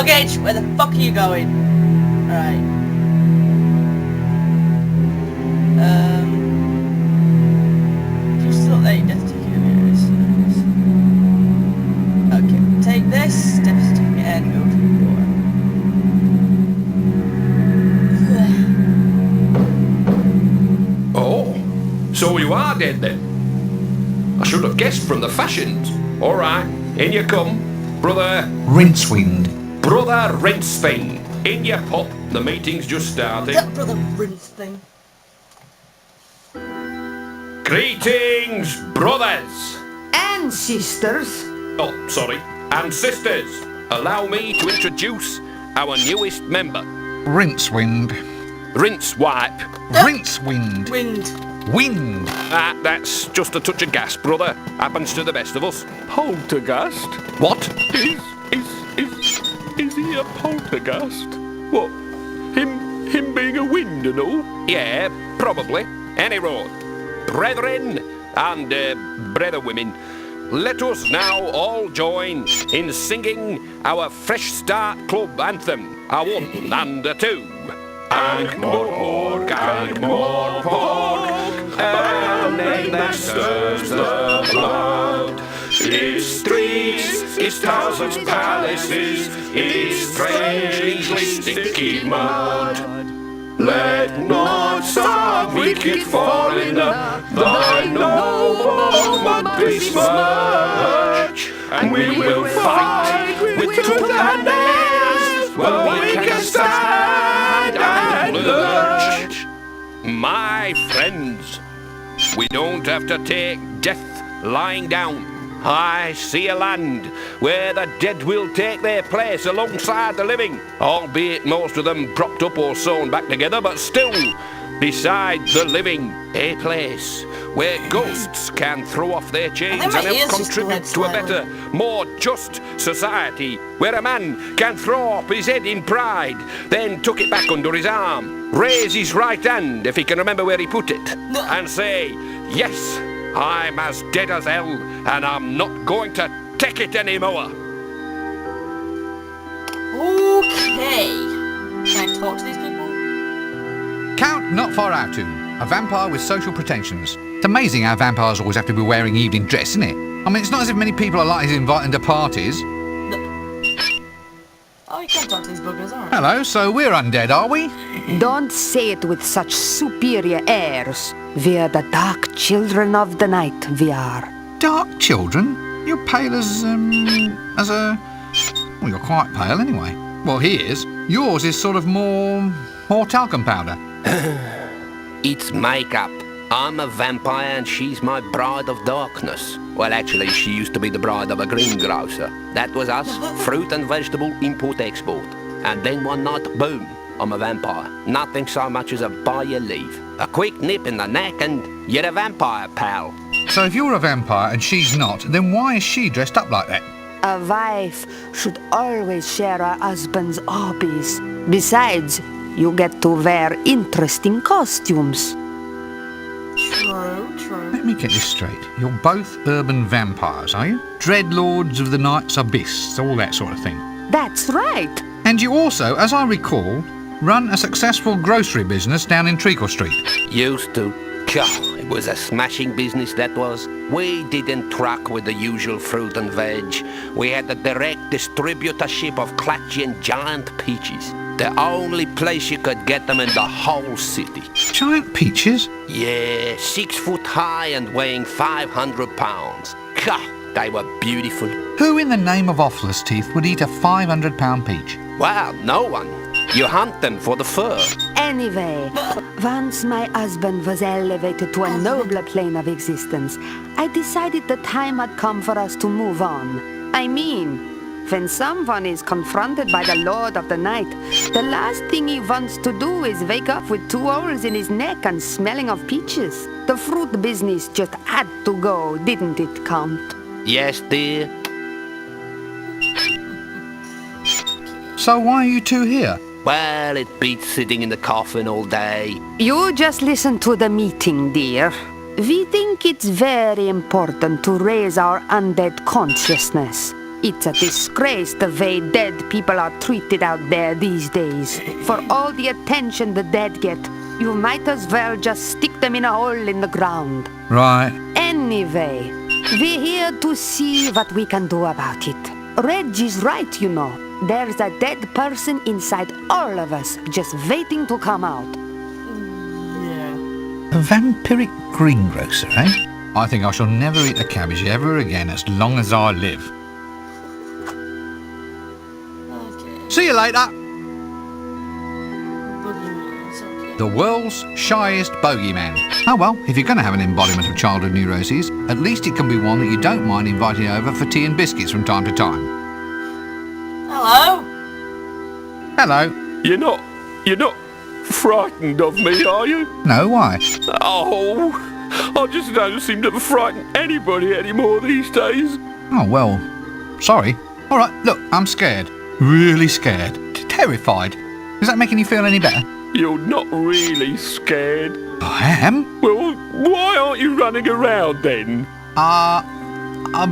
luggage! Where the fuck are you going? Right. You still there? Death certificate. Okay, take this, death certificate, and go to the door. Oh, so you are dead then? I should have guessed from the fashions. All right, in you come, brother. Rincewind. Brother Rincething. In you pop. The meeting's just starting. That brother rinse thing. Greetings, brothers. And sisters. Oh, sorry. And sisters. Allow me to introduce our newest member. Rincewind. Rince wipe. Rincewind. Wind. Wind. That's just a touch of gas, brother. Happens to the best of us. Poltergeist? What? Is he a poltergeist? What? Him being a wind and all? Yeah, probably. Any road. Brethren and brother women, let us now all join in singing our Fresh Start Club anthem. A one and a two. And more pork, and more pork, and name that stirs the blood. Its streets, its towers, its palaces, its strangely sticky mud. Let not some wicked foreigner thy noble mud besmirch, and we will fight with tooth and nails, while we can stand and lurch. My friends, we don't have to take death lying down. I see a land where the dead will take their place alongside the living, albeit most of them propped up or sewn back together, but still, beside the living, a place where ghosts can throw off their chains and help contribute to a better, more just society, where a man can throw up his head in pride, then tuck it back under his arm, raise his right hand if he can remember where he put it, and say, yes, I'm as dead as hell, and I'm not going to take it anymore. Okay. Can I talk to these people? Count not far out to. A vampire with social pretensions. It's amazing how vampires always have to be wearing evening dress, isn't it? I mean, it's not as if many people are likely to invite them to parties. Oh, you can't talk to these buggers, alright. Hello, so we're undead, are we? Don't say it with such superior airs. We are the dark children of the night, we are. Dark children? You're pale as a... Well, you're quite pale anyway. Well, he is. Yours is sort of more talcum powder. It's makeup. I'm a vampire and she's my bride of darkness. Well, actually, she used to be the bride of a greengrocer. That was us, fruit and vegetable import-export. And then one night, boom, I'm a vampire. Nothing so much as a by your leave. A quick nip in the neck and you're a vampire, pal. So if you're a vampire and she's not, then why is she dressed up like that? A wife should always share her husband's hobbies. Besides, you get to wear interesting costumes. True. Let me get this straight. You're both urban vampires, are you? Dreadlords of the night's abyss, all that sort of thing. That's right. And you also, as I recall, run a successful grocery business down in Treacle Street. Used to. God, it was a smashing business, that was. We didn't truck with the usual fruit and veg. We had the direct distributorship of clutchy and giant peaches. The only place you could get them in the whole city. Giant peaches? Yeah, 6 foot high and weighing 500 pounds. God, they were beautiful. Who in the name of Offless Teeth would eat a 500-pound peach? Well, no one. You hunt them for the fur. Anyway, once my husband was elevated to a nobler plane of existence, I decided the time had come for us to move on. I mean, when someone is confronted by the Lord of the Night, the last thing he wants to do is wake up with 2 holes in his neck and smelling of peaches. The fruit business just had to go, didn't it, Count? Yes, dear. So why are you two here? Well, it beats sitting in the coffin all day. You just listen to the meeting, dear. We think it's very important to raise our undead consciousness. It's a disgrace the way dead people are treated out there these days. For all the attention the dead get, you might as well just stick them in a hole in the ground. Right. Anyway, we're here to see what we can do about it. Reg is right, you know. There's a dead person inside all of us, just waiting to come out. Yeah. A vampiric greengrocer, eh? I think I shall never eat a cabbage ever again as long as I live. Okay. See you later! Boogeyman's okay. The world's shyest bogeyman. Oh well, if you're going to have an embodiment of childhood neuroses, at least it can be one that you don't mind inviting over for tea and biscuits from time to time. Hello? Hello. You're not frightened of me, are you? No, why? Oh, I just don't seem to frighten anybody anymore these days. Oh, well, sorry. All right, look, I'm scared. Really scared. Terrified. Is that making you feel any better? You're not really scared. I am? Well, why aren't you running around then?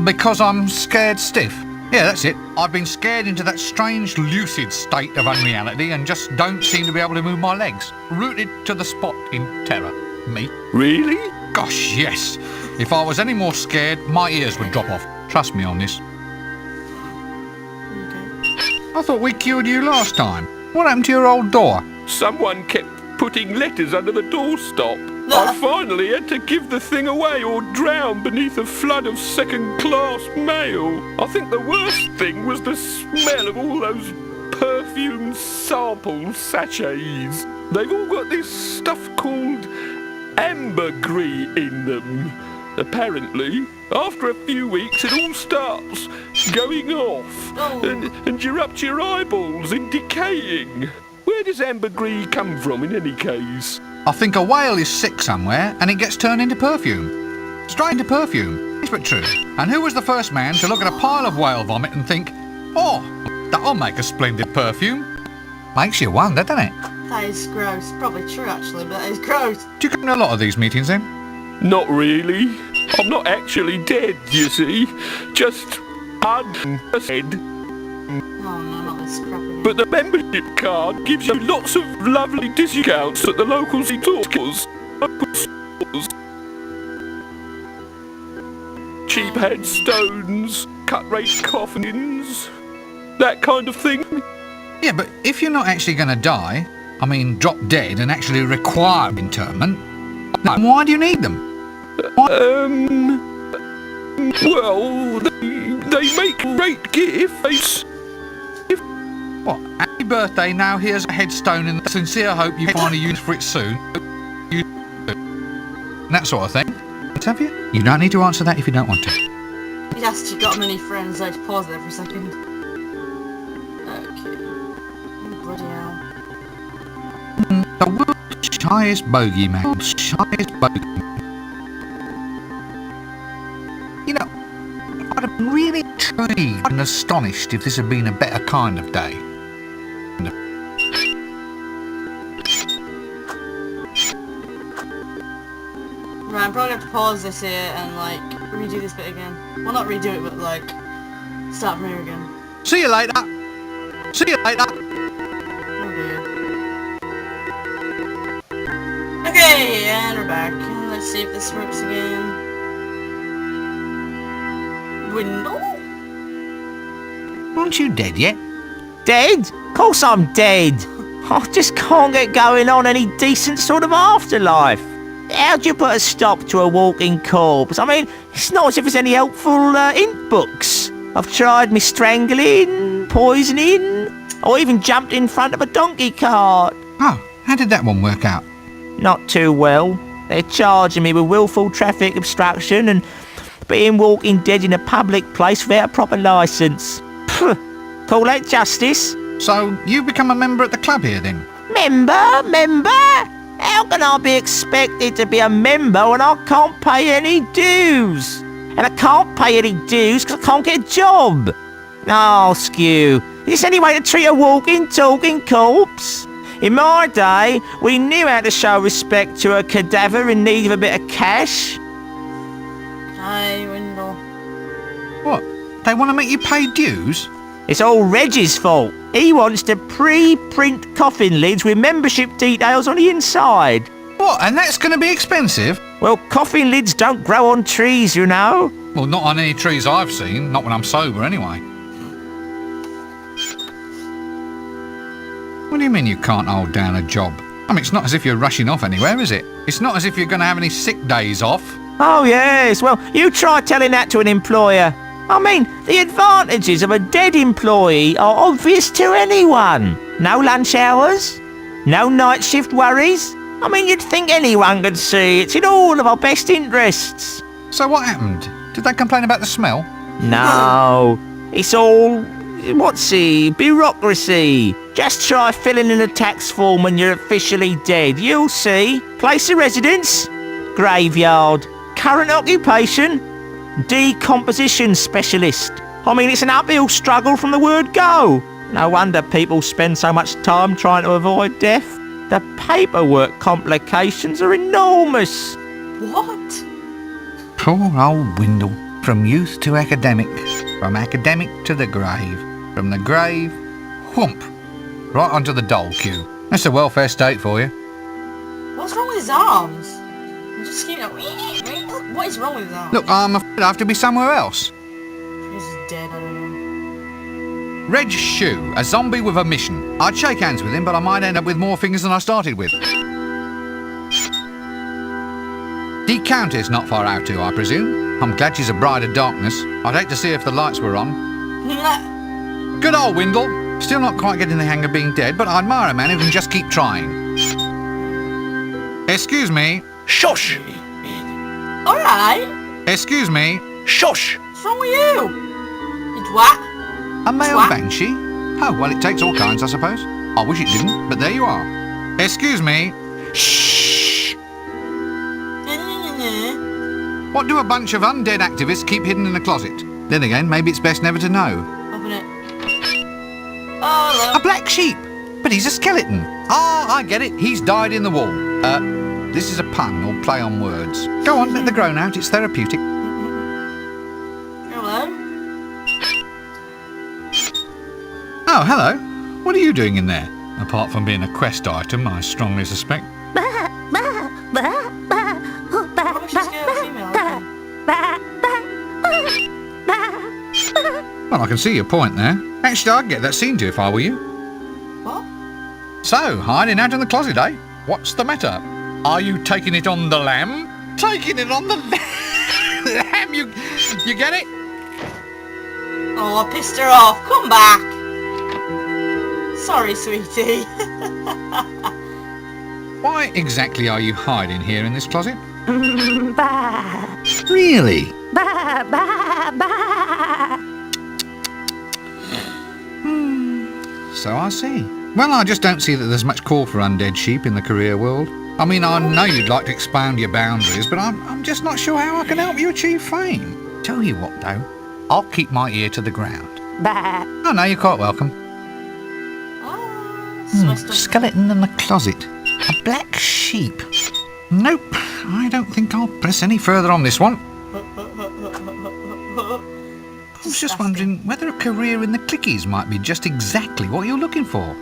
Because I'm scared stiff. Yeah, that's it. I've been scared into that strange lucid state of unreality and just don't seem to be able to move my legs. Rooted to the spot in terror. Me? Really? Gosh, yes. If I was any more scared, my ears would drop off. Trust me on this. I thought we cured you last time. What happened to your old door? Someone kept putting letters under the doorstop. I finally had to give the thing away or drown beneath a flood of second-class mail. I think the worst thing was the smell of all those perfume sample sachets. They've all got this stuff called ambergris in them. Apparently, after a few weeks it all starts going off and you're up to your eyeballs and decaying. Where does ambergris come from in any case? I think a whale is sick somewhere and it gets turned into perfume. Straight into perfume. It's but true. And who was the first man to look at a pile of whale vomit and think, oh, that'll make a splendid perfume? Makes you wonder, doesn't it? That is gross. Probably true, actually, but that is gross. Do you come to a lot of these meetings then? Not really. I'm not actually dead, you see. Just undead. Oh no, not this crap again. But the membership card gives you lots of lovely discounts at the local stores. Cheap headstones, cut-rate coffins, that kind of thing. Yeah, but if you're not actually going to die, I mean drop dead and actually require interment, then why do you need them? Well, they make great gifts. What? Happy birthday, now here's a headstone in the sincere hope you find a use for it soon. That sort of thing. Have you? You don't need to answer that if you don't want to. He's asked you got many friends, so I had to pause there for a second. Okay. Oh, bloody hell. The world's shyest bogeyman. Shyest bogeyman. You know, I'd have been really intrigued and astonished if this had been a better kind of day. Right, I'm probably going to have to pause this here and, like, redo this bit again. Well, not redo it, but, like, start from here again. See you later. See you later. Oh, dear. Okay, and we're back. Let's see if this works again. Window? Aren't you dead yet? Dead? Of course I'm dead. I just can't get going on any decent sort of afterlife. How'd you put a stop to a walking corpse? I mean, it's not as if there's any helpful ink books. I've tried me strangling, poisoning, or even jumped in front of a donkey cart. Oh, how did that one work out? Not too well. They're charging me with willful traffic obstruction and being walking dead in a public place without a proper licence. Call that justice? So, you've become a member at the club here then? Member? How can I be expected to be a member when I can't pay any dues? And I can't pay any dues because I can't get a job. Oh, Skew, is this any way to treat a walking, talking corpse? In my day, we knew how to show respect to a cadaver in need of a bit of cash. Hi, window. What? They want to make you pay dues? It's all Reggie's fault. He wants to pre-print coffin lids with membership details on the inside. What, and that's going to be expensive? Well, coffin lids don't grow on trees, you know. Well, not on any trees I've seen, not when I'm sober anyway. What do you mean you can't hold down a job? I mean, it's not as if you're rushing off anywhere, is it? It's not as if you're going to have any sick days off. Oh, yes. Well, you try telling that to an employer. I mean, the advantages of a dead employee are obvious to anyone. No lunch hours, no night shift worries. I mean, you'd think anyone could see it's in all of our best interests. So what happened? Did they complain about the smell? No, it's all, bureaucracy. Just try filling in a tax form when you're officially dead. You'll see. Place of residence, graveyard. Current occupation, decomposition specialist. I mean, it's an uphill struggle from the word go. No wonder people spend so much time trying to avoid death. The paperwork complications are enormous. What? Poor old Windle. From youth to academic. From academic to the grave. From the grave, whoomp. Right onto the dole queue. That's a welfare state for you. What's wrong with his arms? I'm just keeping what is wrong with his arms? Look, I'm afraid I have to be somewhere else. He's dead, I don't know. Reg Shoe, a zombie with a mission. I'd shake hands with him, but I might end up with more fingers than I started with. The Countess not far out too, I presume. I'm glad she's a bride of darkness. I'd hate to see if the lights were on. Good old Windle. Still not quite getting the hang of being dead, but I admire a man who can just keep trying. Excuse me. Shush! Alright. Excuse me. Shush! What's wrong with you? You twat. A male Twat. banshee? Oh, well, it takes all kinds, I suppose. I wish it didn't, but there you are. Excuse me. Shh! What do a bunch of undead activists keep hidden in a closet? Then again, maybe it's best never to know. Open it. Oh, A hello. black sheep! But he's a skeleton. Ah, I get it. He's died in the wall. This is a pun or play on words. Go on, let the groan out. It's therapeutic. Hello. Oh, hello. What are you doing in there? Apart from being a quest item, I strongly suspect. Probably she's a female. Well, I can see your point there. Actually, I'd get that seen to if I were you. What? So, hiding out in the closet, eh? What's the matter? Are you taking it on the lamb? Taking it on the lamb? You get it? Oh, I pissed her off. Come back. Sorry, sweetie. Why exactly are you hiding here in this closet? Really? So I see. Well, I just don't see that there's much call for undead sheep in the career world. I mean, I know you'd like to expand your boundaries, but I'm just not sure how I can help you achieve fame. Tell you what, though, I'll keep my ear to the ground. Oh, no, you're quite welcome. Skeleton in the closet. A black sheep. Nope, I don't think I'll press any further on this one. I was just wondering whether a career in the clickies might be just exactly what you're looking for.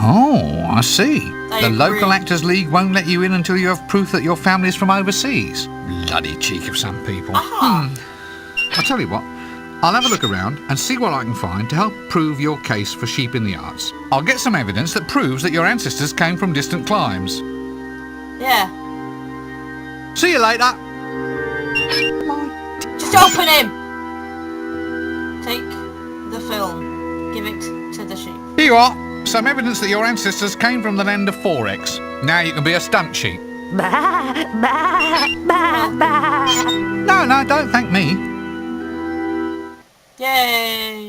Oh, I see. I The agree. local Actors League won't let you in until you have proof that your family's from overseas. Bloody cheek of some people. Aha. I'll tell you what, I'll have a look around and see what I can find to help prove your case for sheep in the arts. I'll get some evidence that proves that your ancestors came from distant climes. Yeah. See you later. Just open him. Take the film. Give it to the sheep. Here you are. Some evidence that your ancestors came from the land of Forex. Now you can be a stunt sheep. No, don't thank me. Yay.